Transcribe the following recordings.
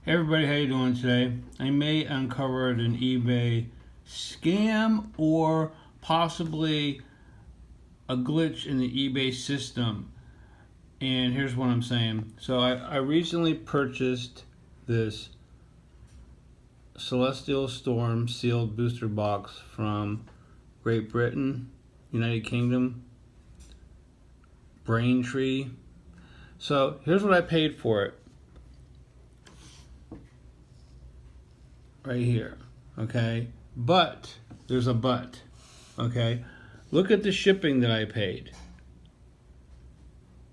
Hey everybody, how you doing today? I may uncover an eBay scam or possibly a glitch in the eBay system. And here's what I'm saying. So I recently purchased this Celestial Storm sealed booster box from Great Britain, United Kingdom, Braintree. So here's what I paid for it. Right here, okay? But, there's a but, okay? Look at the shipping that I paid.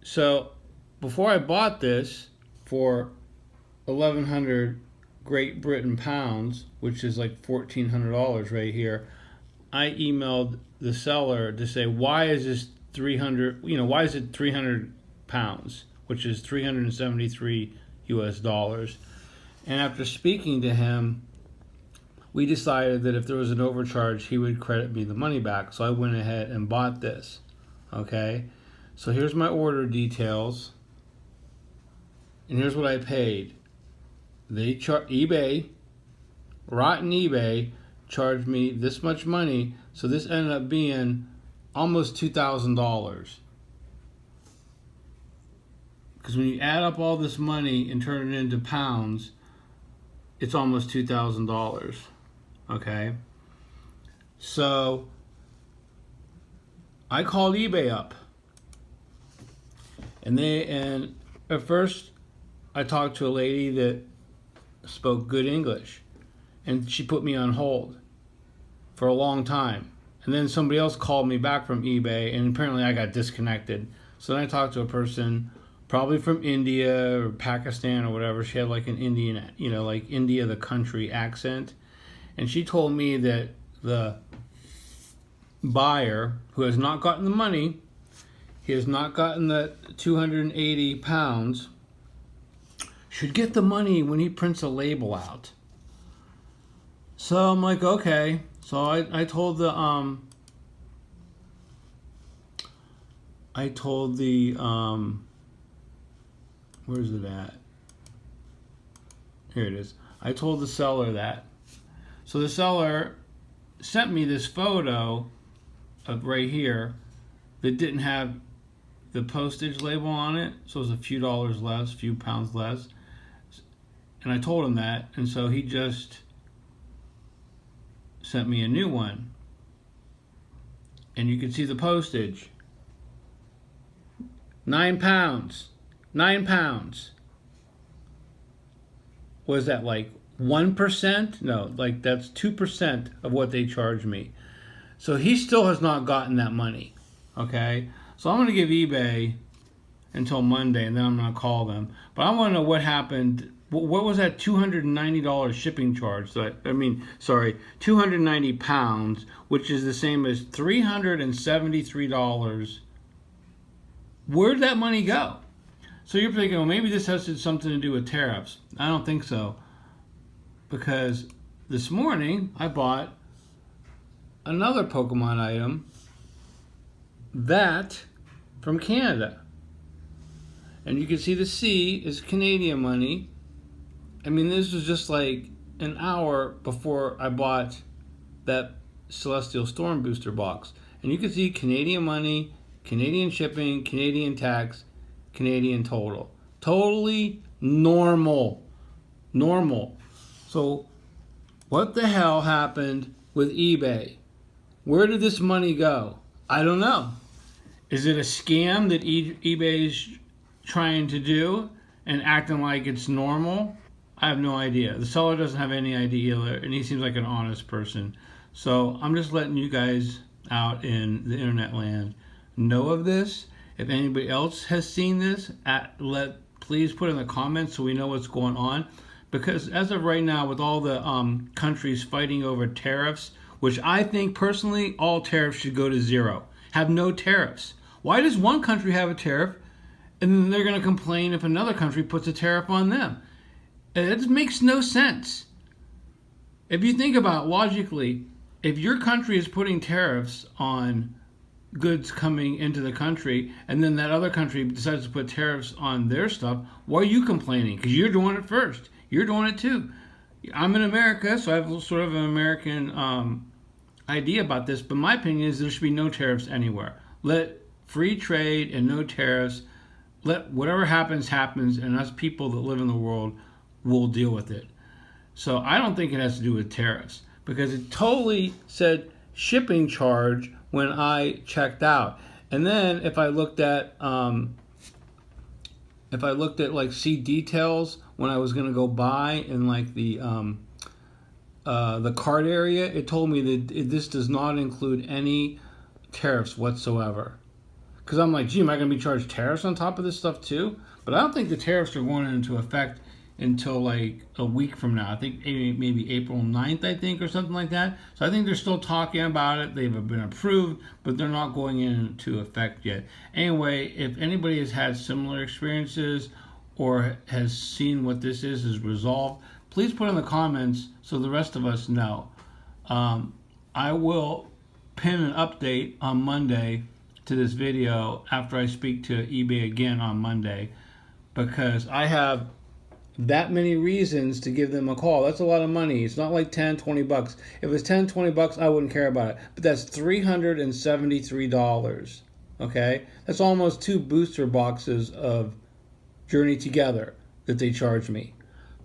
So, before I bought this for 1,100 Great Britain pounds, which is like $1,400 right here, I emailed the seller to say, why is this 300, why is it 300 pounds, which is 373 US dollars? And after speaking to him, we decided that if there was an overcharge, he would credit me the money back. So I went ahead and bought this. Okay, so here's my order details, and here's what I paid. eBay, rotten eBay, charged me this much money, so this ended up being almost $2,000. Because when you add up all this money and turn it into pounds, it's almost $2,000. Okay, so I called eBay up, and at first I talked to a lady that spoke good English, and she put me on hold for a long time, and then somebody else called me back from eBay, and apparently I got disconnected. So then I talked to a person probably from India or Pakistan or whatever. She had like an Indian, like India the country accent. And she told me that the buyer, who has not gotten the money, he has not gotten the 280 pounds, should get the money when he prints a label out. So I'm like, okay. So I told the where's it at? Here it is. I told the seller that. So the seller sent me this photo of right here that didn't have the postage label on it, so it was a few dollars less, a few pounds less. And I told him that, and so he just sent me a new one. And you can see the postage. 9 pounds. 9 pounds. What is that, like 1%? No, like that's 2% of what they charge me. So he still has not gotten that money. Okay? So I'm going to give eBay until Monday, and then I'm going to call them. But I want to know what happened. What was that $290 shipping charge? 290 pounds, which is the same as $373. Where'd that money go? So you're thinking, well, maybe this has something to do with tariffs. I don't think so. Because this morning I bought another Pokemon item that from Canada. And you can see the C is Canadian money. I mean, this was just like an hour before I bought that Celestial Storm booster box. And you can see Canadian money, Canadian shipping, Canadian tax, Canadian total. Totally normal. Normal. So, what the hell happened with eBay? Where did this money go? I don't know. Is it a scam that eBay's trying to do and acting like it's normal? I have no idea. The seller doesn't have any idea either, and he seems like an honest person. So, I'm just letting you guys out in the internet land know of this. If anybody else has seen this, please put in the comments so we know what's going on. Because as of right now, with all the countries fighting over tariffs, which I think personally, all tariffs should go to zero. Have no tariffs. Why does one country have a tariff and then they're going to complain if another country puts a tariff on them? It makes no sense. If you think about it logically, if your country is putting tariffs on goods coming into the country and then that other country decides to put tariffs on their stuff, why are you complaining? Because you're doing it first. you're doing it too. I'm in America, so I have sort of an American idea about this, but my opinion is there should be no tariffs anywhere. Let free trade and no tariffs. Let whatever happens, happens, and us people that live in the world will deal with it. So I don't think it has to do with tariffs, because it totally said shipping charge when I checked out. And then if I looked at like see details when I was going to go buy in like the cart area, it told me that this does not include any tariffs whatsoever. Because I'm like, gee, am I going to be charged tariffs on top of this stuff too? But I don't think the tariffs are going into effect until like a week from now. I think maybe April 9th, I think, or something like that. So I think they're still talking about it. They've been approved, but they're not going into effect yet. Anyway, if anybody has had similar experiences or has seen what this is resolved, please put in the comments so the rest of us know. I will pin an update on Monday to this video after I speak to eBay again on Monday, because I have that many reasons to give them a call. That's a lot of money. It's not like 10, 20 bucks. If it's 10, 20 bucks, I wouldn't care about it. But that's $373. Okay? That's almost 2 booster boxes of Journey Together that they charge me.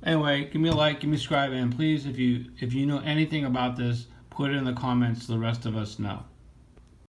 Anyway, give me a like, give me a subscribe, and please, if you know anything about this, put it in the comments so the rest of us know.